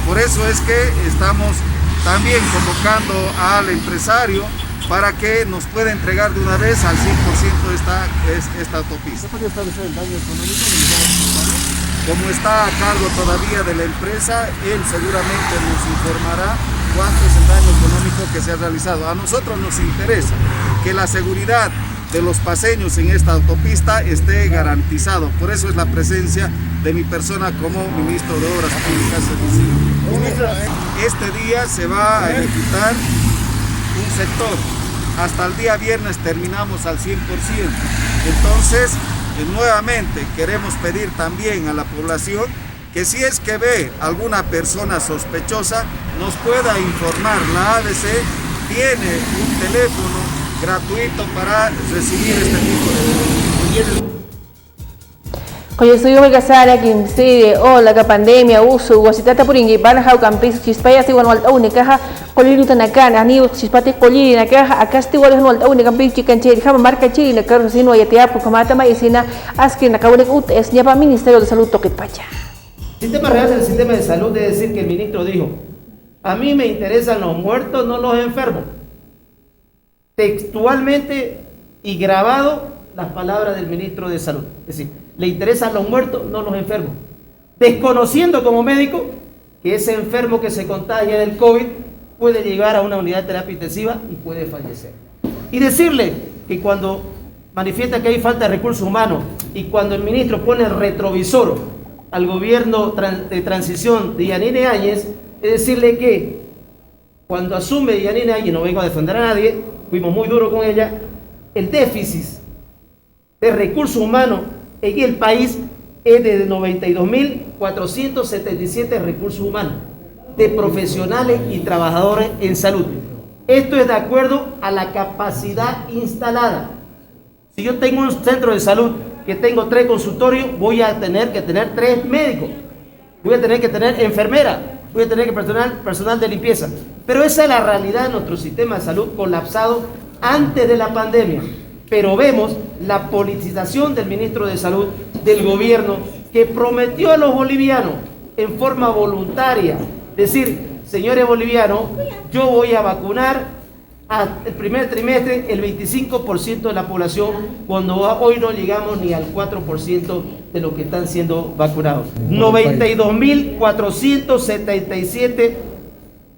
Por eso es que estamos también convocando al empresario para que nos pueda entregar de una vez al 100% esta autopista. ¿Qué podría establecer el daño económico? Como está a cargo todavía de la empresa, él seguramente nos informará cuánto es el daño económico que se ha realizado. A nosotros nos interesa que la seguridad de los paseños en esta autopista esté garantizado. Por eso es la presencia de mi persona como ministro de Obras Públicas. Este día se va a ejecutar un sector. Hasta el día viernes terminamos al 100%. Entonces, nuevamente queremos pedir también a la población que si es que ve alguna persona sospechosa, nos pueda informar. La ADC tiene un teléfono gratuito para recibir este tipo de... Koyo suyo may kasara kin si la pandemia uso wasitata puringi bana hau campis chispaya si wanwal tau ni kaha kolili tanakan ani chispati kolili na kaha akasti wal wanwal tau ni campis chikan cheri kama marca chiri na karo sino ayatia pu kamata ma isina aski na kawnek UTS nya pa Ministerio de Salud Toquit Pacha. El sistema real del sistema de salud es decir que el ministro dijo, a mí me interesan los muertos, no los enfermos. Textualmente y grabado las palabras del ministro de Salud. Es decir, le interesan los muertos, no los enfermos. Desconociendo como médico que ese enfermo que se contagia del COVID puede llegar a una unidad de terapia intensiva y puede fallecer. Y decirle que cuando manifiesta que hay falta de recursos humanos y cuando el ministro pone el retrovisor al gobierno de transición de Yanine Áñez, es decirle que cuando asume Yanine Áñez, no vengo a defender a nadie, fuimos muy duros con ella, el déficit de recursos humanos en el país es de 92.477 recursos humanos, de profesionales y trabajadores en salud. Esto es de acuerdo a la capacidad instalada. Si yo tengo un centro de salud que tengo 3 consultorios, voy a tener que tener 3 médicos, voy a tener que tener enfermeras, voy a tener que personal de limpieza. Pero esa es la realidad de nuestro sistema de salud colapsado antes de la pandemia. Pero vemos la politización del ministro de Salud, del gobierno, que prometió a los bolivianos en forma voluntaria, decir, señores bolivianos, yo voy a vacunar el primer trimestre el 25% de la población, cuando hoy no llegamos ni al 4% de los que están siendo vacunados. 92.477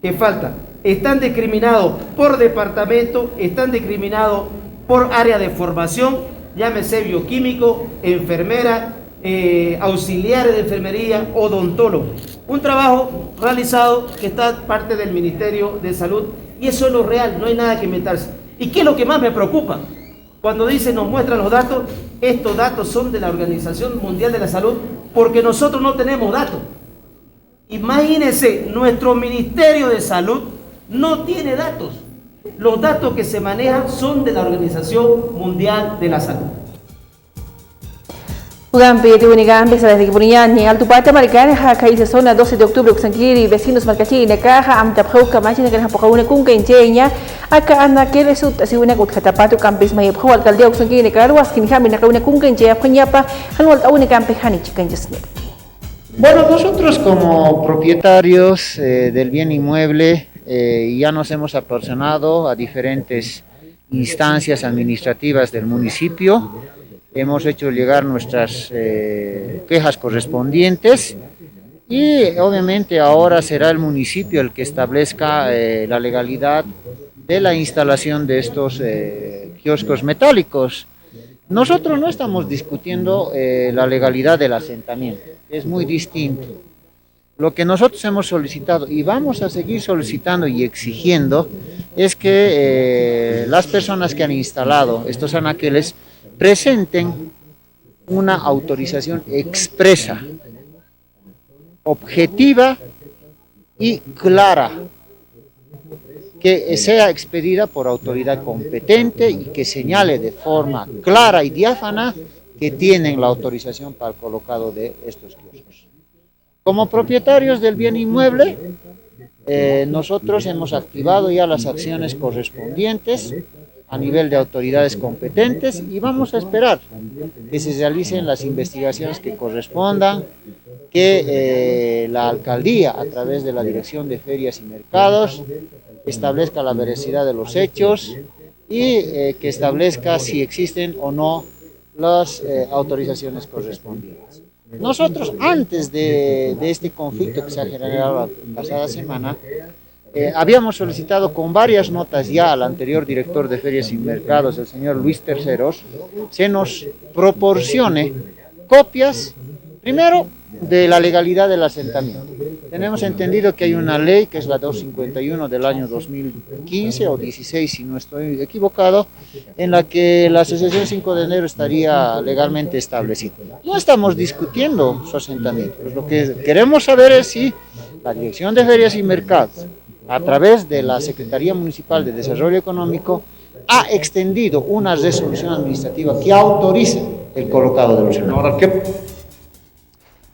que faltan. Están discriminados por departamento, están discriminados por área de formación, llámese bioquímico, enfermera, auxiliares de enfermería, odontólogo. Un trabajo realizado que está parte del Ministerio de Salud y eso es lo real, no hay nada que inventarse. ¿Y qué es lo que más me preocupa? Cuando dicen, nos muestran los datos, estos datos son de la Organización Mundial de la Salud porque nosotros no tenemos datos. Imagínense, nuestro Ministerio de Salud no tiene datos. Los datos que se manejan son de la Organización Mundial de la Salud. Ugampi tiwinigampi sa Dikipunian ni Altupata Maricana kaisa zona 12 de octubre Uxanquiri vecinos Marcachi na caja am tapho kamachi na kana pokauna kung kenchenya aka ana que resulta si una kutatapato campis may pho alcaldía Uxanquiri na karwas kinhami na kauna kung kenchenya phanyapa hanwal tauna campi hani chikanjesne. Bueno, nosotros como propietarios del bien inmueble ya nos hemos aproximado a diferentes instancias administrativas del municipio. Hemos hecho llegar nuestras quejas correspondientes y obviamente ahora será el municipio el que establezca la legalidad de la instalación de estos kioscos metálicos. Nosotros no estamos discutiendo la legalidad del asentamiento, es muy distinto. Lo que nosotros hemos solicitado y vamos a seguir solicitando y exigiendo es que las personas que han instalado estos anaqueles presenten una autorización expresa, objetiva y clara, que sea expedida por autoridad competente y que señale de forma clara y diáfana que tienen la autorización para el colocado de estos kioscos. Como propietarios del bien inmueble, nosotros hemos activado ya las acciones correspondientes a nivel de autoridades competentes y vamos a esperar que se realicen las investigaciones que correspondan, que la alcaldía, a través de la Dirección de Ferias y Mercados, establezca la veracidad de los hechos y que establezca si existen o no las autorizaciones correspondientes. Nosotros, antes de este conflicto que se ha generado la pasada semana, habíamos solicitado con varias notas ya al anterior director de Ferias y Mercados, el señor Luis Terceros, se nos proporcione copias, primero, de la legalidad del asentamiento. Tenemos entendido que hay una ley, que es la 251 del año 2015 o 16, si no estoy equivocado, en la que la asociación 5 de enero estaría legalmente establecida. No estamos discutiendo su asentamiento, pues lo que queremos saber es si la Dirección de Ferias y Mercados, a través de la Secretaría Municipal de Desarrollo Económico, ha extendido una resolución administrativa que autorice el colocado de los elementos.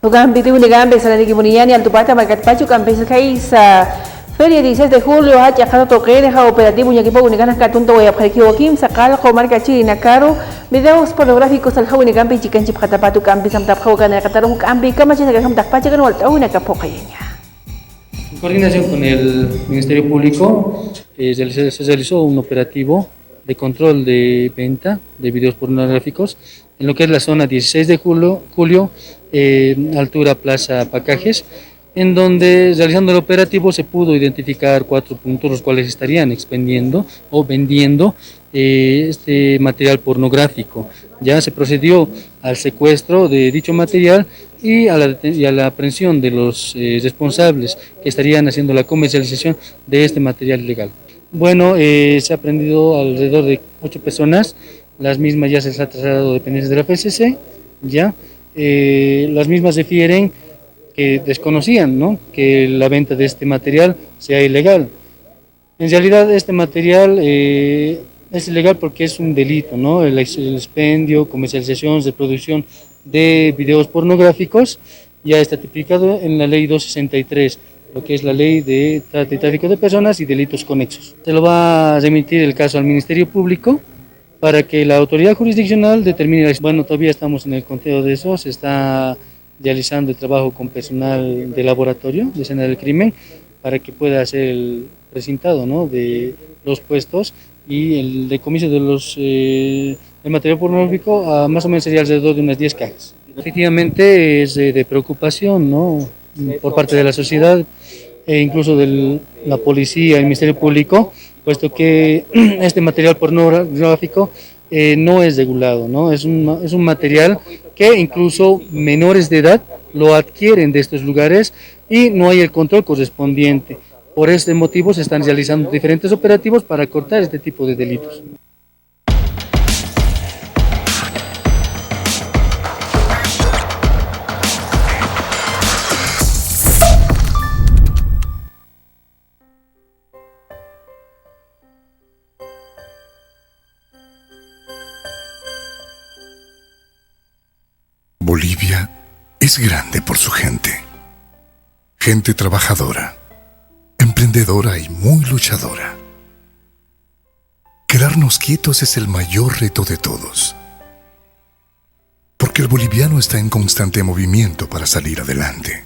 Ugambi tu Nigambe sa Niki Muniani al Tupata Marcatpacho Campes sa Feria 16 de julio ha llegado toque de operativo Ñaquipo Uniganas Catunto Wea Joaquim Sacal Marcachi Nakaro videos pornográficos al Hawi Nigambe Chican Chip Hatapatu Campi Samtap Hawgan Kataro Campi Kamachi Nagam Takpacha Ganwal Tauna Capocayeña. En coordinación con el Ministerio Público se realizó un operativo de control de venta de videos pornográficos en lo que es la zona 16 de julio, altura Plaza Pacajes, en donde realizando el operativo se pudo identificar 4 puntos los cuales estarían expendiendo o vendiendo este material pornográfico. Ya se procedió al secuestro de dicho material y a la aprehensión de los responsables que estarían haciendo la comercialización de este material ilegal. Bueno, se ha aprendido alrededor de 8 personas, las mismas ya se les ha trasladado a dependencias de la FCC, ya. Las mismas refieren que desconocían, ¿no?, que la venta de este material sea ilegal. En realidad este material es ilegal porque es un delito, ¿no? El expendio, comercialización, reproducción de videos pornográficos ya está tipificado en la ley 263, lo que es la ley de trata y tráfico de personas y delitos conexos. Se lo va a remitir el caso al Ministerio Público para que la autoridad jurisdiccional determine. Bueno, todavía estamos en el conteo de eso, se está realizando el trabajo con personal de laboratorio de escena del crimen para que pueda hacer el precintado, ¿no?, de los puestos y el decomiso de el material pornográfico, más o menos sería alrededor de unas 10 cajas. Efectivamente es de preocupación, ¿no?, por parte de la sociedad e incluso de la policía y el Ministerio Público, puesto que este material pornográfico no es regulado, ¿no? Es un material que incluso menores de edad lo adquieren de estos lugares y no hay el control correspondiente. Por este motivo se están realizando diferentes operativos para cortar este tipo de delitos. Bolivia es grande por su gente. Gente trabajadora, emprendedora y muy luchadora. Quedarnos quietos es el mayor reto de todos. Porque el boliviano está en constante movimiento para salir adelante.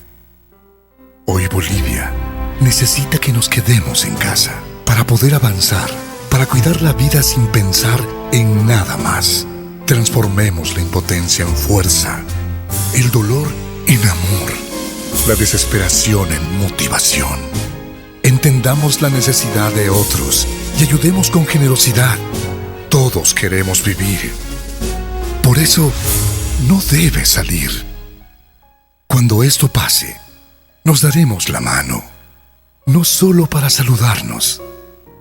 Hoy Bolivia necesita que nos quedemos en casa para poder avanzar, para cuidar la vida sin pensar en nada más. Transformemos la impotencia en fuerza, el dolor en amor, la desesperación en motivación. Entendamos la necesidad de otros y ayudemos con generosidad. Todos queremos vivir. Por eso, no debe salir. Cuando esto pase, nos daremos la mano, no solo para saludarnos,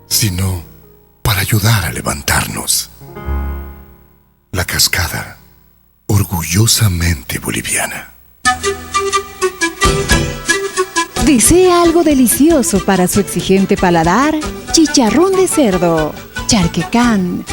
sino para ayudar a levantarnos. La Cascada, orgullosamente boliviana. ¿Desea algo delicioso para su exigente paladar? Chicharrón de cerdo, charquecán,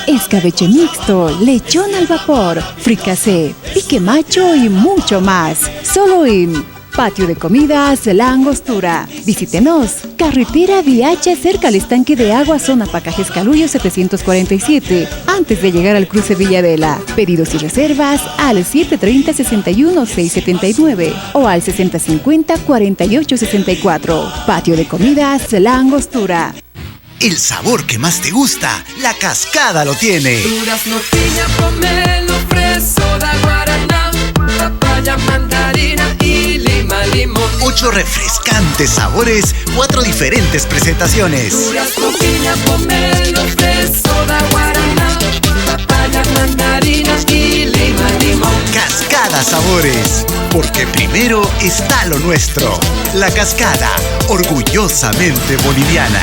escabeche mixto, lechón al vapor, fricasé, pique macho y mucho más. Solo en Patio de comidas La Angostura. Visítenos. Carretera VH cerca al estanque de agua, zona Pacajes Caluyo 747, antes de llegar al cruce Villadela. Pedidos y reservas al 730-61-679 o al 6050-4864. Patio de comidas La Angostura. El sabor que más te gusta, La Cascada lo tiene. Durazno, piña, pomelo, fresa, soda, guaraná, papaya, mandarina y lima, limón. 8 refrescantes sabores, 4 diferentes presentaciones. Durazno, piña, pomelo, fresa, soda, guaraná, papaya, mandarina y lima, limón. Cascada Sabores, porque primero está lo nuestro. La Cascada, orgullosamente boliviana.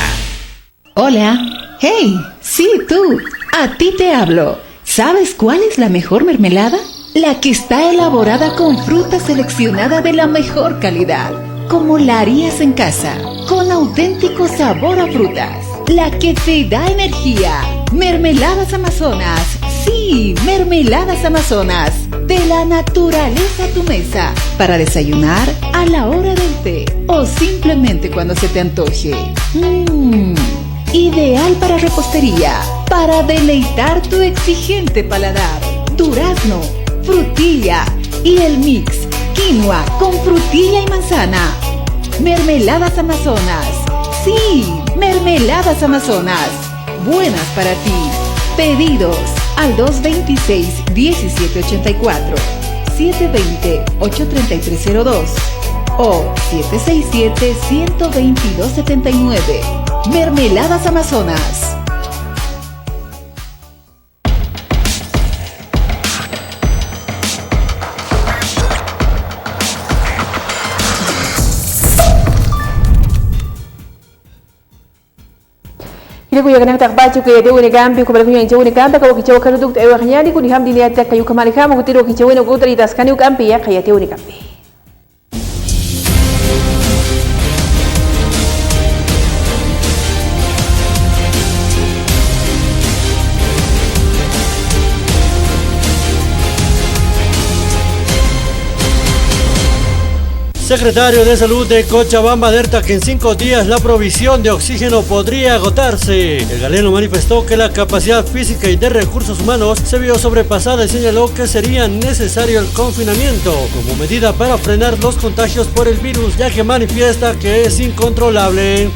Hola. Hey, sí, tú. A ti te hablo. ¿Sabes cuál es la mejor mermelada? La que está elaborada con fruta seleccionada de la mejor calidad, como la harías en casa, con auténtico sabor a frutas. La que te da energía. Mermeladas Amazonas. Sí, Mermeladas Amazonas. De la naturaleza a tu mesa. Para desayunar, a la hora del té o simplemente cuando se te antoje. Ideal para repostería, para deleitar tu exigente paladar. Durazno, frutilla y el mix quinoa con frutilla y manzana. Mermeladas Amazonas. Sí, Mermeladas Amazonas. Buenas para ti. Pedidos al 226-1784, 720-83302 o 767-12279. Mermeladas Amazonas. Kuya kanang takbacho kaya dewe ni gambi ko balakunya incho ni gamba ko kicho kanuduk ewa kanyani kuni hamdi ni atta kayu kamali kama kutiro kicho no kutari das kanu gambi ya kaya dewe ni gambi. Secretario de Salud de Cochabamba alerta que en 5 días la provisión de oxígeno podría agotarse. El galeno manifestó que la capacidad física y de recursos humanos se vio sobrepasada y señaló que sería necesario el confinamiento como medida para frenar los contagios por el virus, ya que manifiesta que es incontrolable.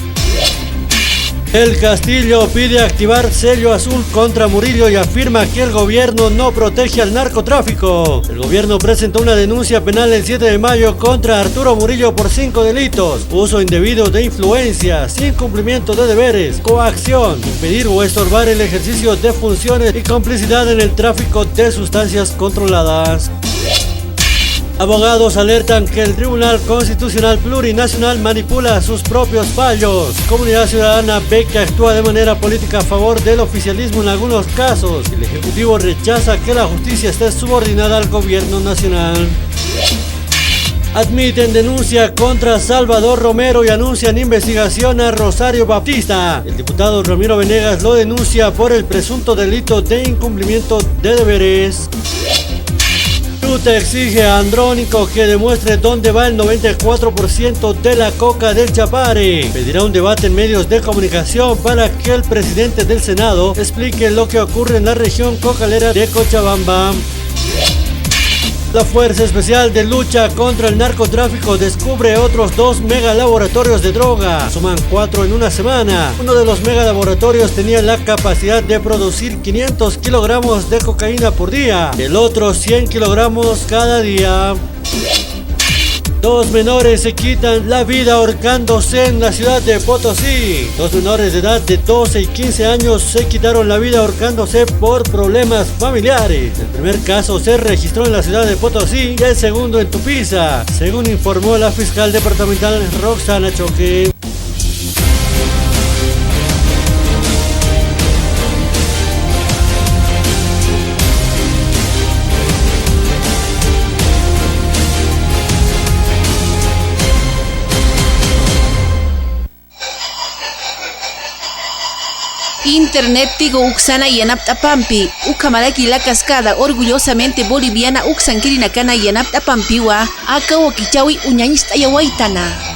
El Castillo pide activar sello azul contra Murillo y afirma que el gobierno no protege al narcotráfico. El gobierno presentó una denuncia penal el 7 de mayo contra Arturo Murillo por 5 delitos: uso indebido de influencias, incumplimiento de deberes, coacción, impedir o estorbar el ejercicio de funciones y complicidad en el tráfico de sustancias controladas. Abogados alertan que el Tribunal Constitucional Plurinacional manipula sus propios fallos. Comunidad ciudadana ve que actúa de manera política a favor del oficialismo en algunos casos. El Ejecutivo rechaza que la justicia esté subordinada al gobierno nacional. Admiten denuncia contra Salvador Romero y anuncian investigación a Rosario Baptista. El diputado Ramiro Venegas lo denuncia por el presunto delito de incumplimiento de deberes. Ruta exige a Andrónico que demuestre dónde va el 94% de la coca del Chapare. Pedirá un debate en medios de comunicación para que el presidente del Senado explique lo que ocurre en la región cocalera de Cochabamba. La Fuerza Especial de Lucha contra el Narcotráfico descubre otros 2 megalaboratorios de droga. Suman 4 en una semana. Uno de los megalaboratorios tenía la capacidad de producir 500 kilogramos de cocaína por día. El otro 100 kilogramos cada día. 2 menores se quitan la vida ahorcándose en la ciudad de Potosí. 2 menores de edad de 12 y 15 años se quitaron la vida ahorcándose por problemas familiares. El primer caso se registró en la ciudad de Potosí y el segundo en Tupiza, según informó la fiscal departamental Roxana Choque. Internet tigo uksana yanaptapampi, ukamaraki la cascada orgullosamente boliviana uksankirina kana yanaptapampiwa, aka wakichawi uñañista yawaitana.